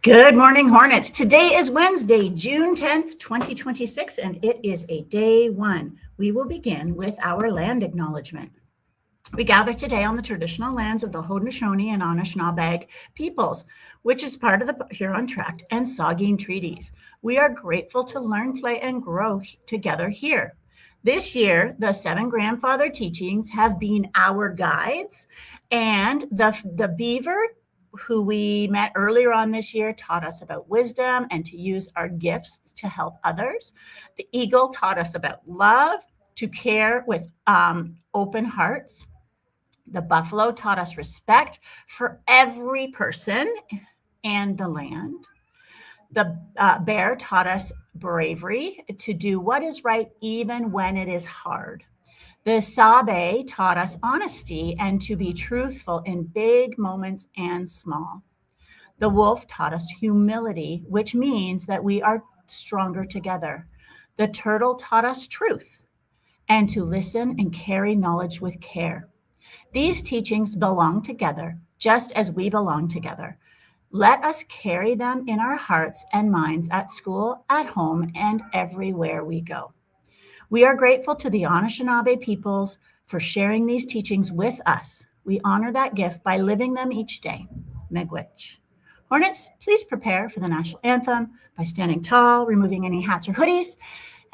Good morning, Hornets. Today is Wednesday, June 10th, 2026, and it is a day one. We will begin with our land acknowledgement. We gather today on the traditional lands of the Haudenosaunee and Anishinaabe peoples, which is part of the Huron Tract and Saugeen Treaties. We are grateful to learn, play, and grow together here. This year, the 7 grandfather teachings have been our guides, and the beaver, who we met earlier on this year, taught us about wisdom and to use our gifts to help others. The eagle taught us about love, to care with open hearts. The buffalo taught us respect for every person and the land. The bear taught us bravery, to do what is right even when it is hard. The Sabe taught us honesty and to be truthful in big moments and small. The wolf taught us humility, which means that we are stronger together. The turtle taught us truth and to listen and carry knowledge with care. These teachings belong together, just as we belong together. Let us carry them in our hearts and minds at school, at home, and everywhere we go. We are grateful to the Anishinaabe peoples for sharing these teachings with us. We honor that gift by living them each day. Miigwech. Hornets, please prepare for the national anthem by standing tall, removing any hats or hoodies,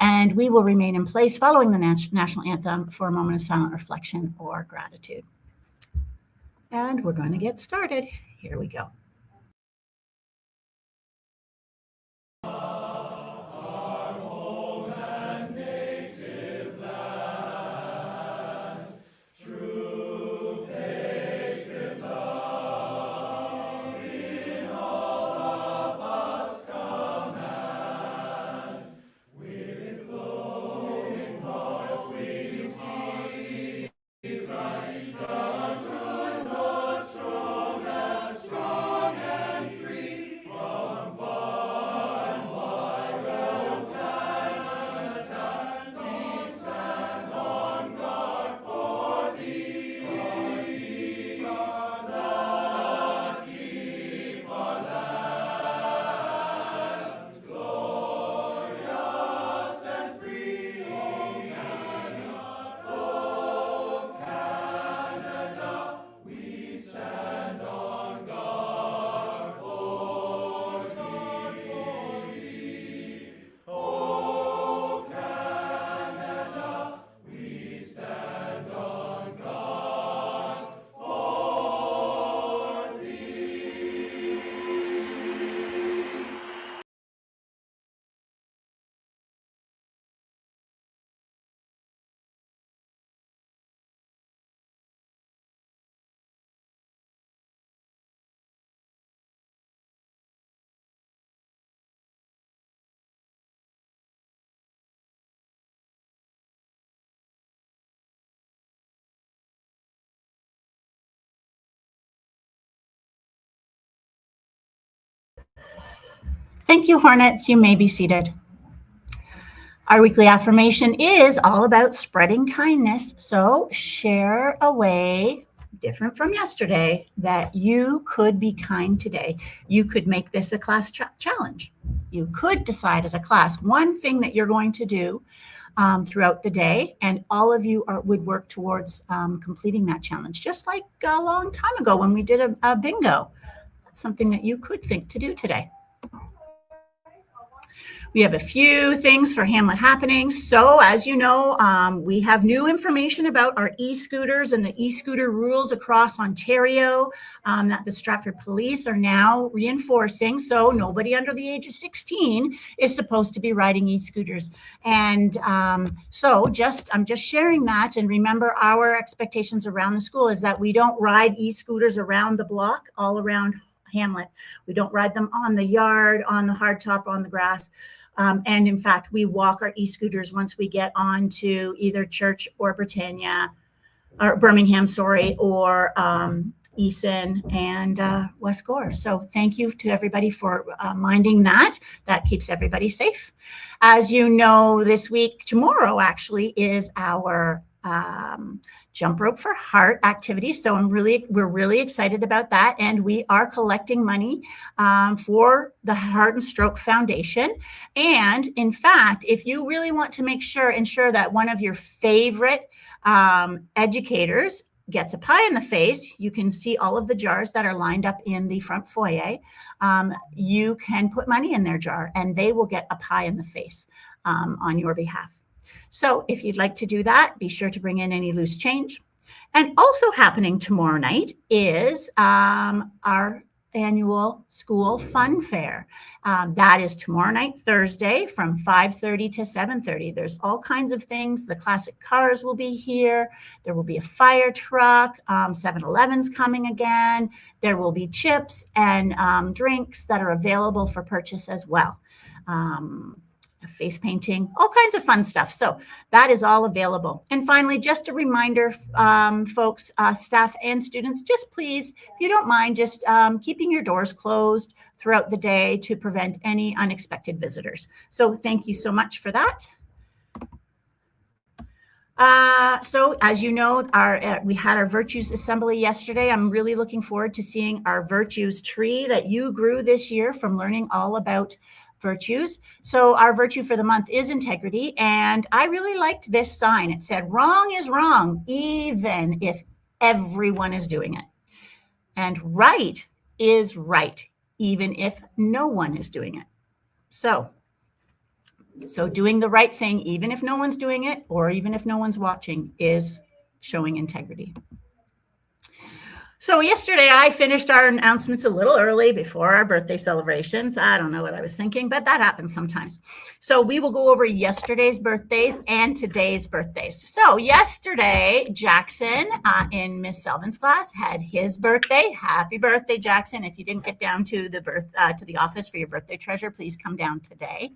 and we will remain in place following the national anthem for a moment of silent reflection or gratitude. And we're going to get started. Here we go. Thank you, Hornets. You may be seated. Our weekly affirmation is all about spreading kindness. So share a way, different from yesterday, that you could be kind today. You could make this a class challenge. You could decide as a class one thing that you're going to do throughout the day, and all of you would work towards completing that challenge, just like a long time ago when we did a bingo. That's something that you could think to do today. We have a few things for Hamlet happenings. So as you know, we have new information about our e-scooters and the e-scooter rules across Ontario that the Stratford Police are now reinforcing. So nobody under the age of 16 is supposed to be riding e-scooters. And I'm just sharing that. And remember, our expectations around the school is that we don't ride e-scooters around the block, all around Hamlet. We don't ride them on the yard, on the hardtop, on the grass. And in fact, we walk our e-scooters once we get on to either Church or Britannia, or Birmingham, or Eason and West Gore. So thank you to everybody for minding that. That keeps everybody safe. As you know, this week, tomorrow actually, is our jump rope for heart activities. So we're really excited about that. And we are collecting money for the Heart and Stroke Foundation. And in fact, if you really want to ensure that one of your favorite educators gets a pie in the face, you can see all of the jars that are lined up in the front foyer. You can put money in their jar and they will get a pie in the face on your behalf. So if you'd like to do that, be sure to bring in any loose change. And also happening tomorrow night is our annual school fun fair. That is tomorrow night, Thursday, from 5:30 to 7:30. There's all kinds of things. The classic cars will be here. There will be a fire truck. 7-Eleven's coming again. There will be chips and drinks that are available for purchase as well. Face painting, all kinds of fun stuff. So that is all available. And finally, just a reminder, folks, staff and students, just please, if you don't mind, just keeping your doors closed throughout the day to prevent any unexpected visitors. So thank you so much for that. So as you know, we had our Virtues Assembly yesterday. I'm really looking forward to seeing our Virtues tree that you grew this year from learning all about virtues. So our virtue for the month is integrity. And I really liked this sign. It said, wrong is wrong, even if everyone is doing it. And right is right, even if no one is doing it. So doing the right thing, even if no one's doing it, or even if no one's watching, is showing integrity. So yesterday I finished our announcements a little early before our birthday celebrations. I don't know what I was thinking, but that happens sometimes. So we will go over yesterday's birthdays and today's birthdays. So yesterday, Jackson in Miss Selvin's class had his birthday. Happy birthday, Jackson. If you didn't get down to the office for your birthday treasure, please come down today.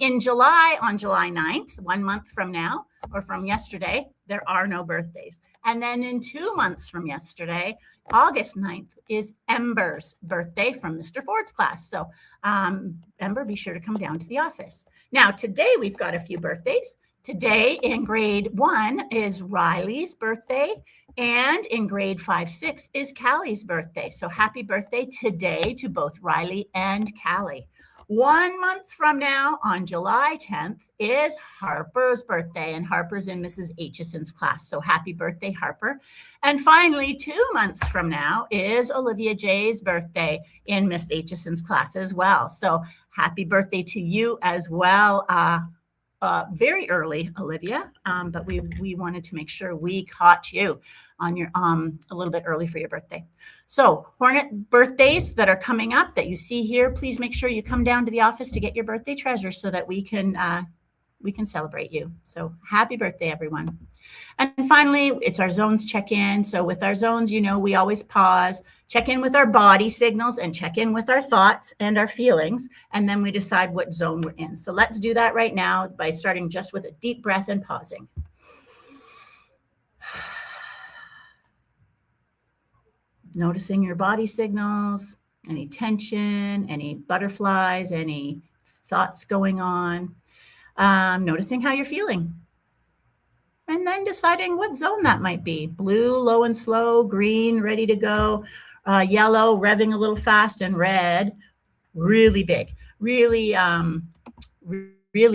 In July, on July 9th, 1 month from now, or from yesterday, there are no birthdays. And then in 2 months from yesterday, August 9th, is Ember's birthday from Mr. Ford's class. So Ember, be sure to come down to the office. Now, today we've got a few birthdays. Today in grade 1 is Riley's birthday. And in grade 5-6 is Callie's birthday. So happy birthday today to both Riley and Callie. 1 month from now, on July 10th, is Harper's birthday, and Harper's in Mrs. Aitchison's class. So happy birthday, Harper. And finally, 2 months from now is Olivia J's birthday in Miss Aitchison's class as well. So happy birthday to you as well. Very early, Olivia, but we wanted to make sure we caught you on your a little bit early for your birthday. So Hornet birthdays that are coming up that you see here, please make sure you come down to the office to get your birthday treasure so that we can celebrate you. So happy birthday, everyone. And finally, it's our zones check-in. So with our zones, you know, we always pause, check in with our body signals and check in with our thoughts and our feelings, and then we decide what zone we're in. So let's do that right now by starting just with a deep breath and pausing. Noticing your body signals, any tension, any butterflies, any thoughts going on. Noticing how you're feeling. And then deciding what zone that might be. Blue, low and slow, green, ready to go, yellow, revving a little fast, and red, really big, really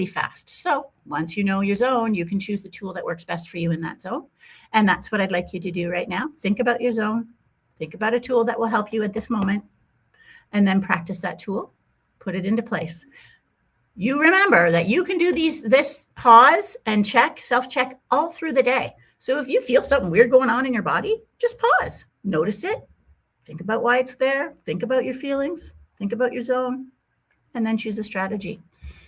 fast. So once you know your zone, you can choose the tool that works best for you in that zone. And that's what I'd like you to do right now. Think about your zone. Think about a tool that will help you at this moment, and then practice that tool, put it into place. You remember that you can do this pause and check, self-check all through the day. So if you feel something weird going on in your body, just pause, notice it, think about why it's there, think about your feelings, think about your zone, and then choose a strategy.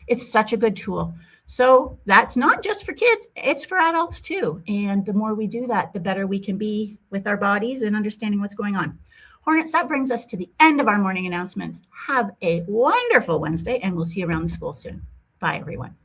It's such a good tool. So that's not just for kids, it's for adults too. And the more we do that, the better we can be with our bodies and understanding what's going on. Hornets, that brings us to the end of our morning announcements. Have a wonderful Wednesday, and we'll see you around the school soon. Bye, everyone.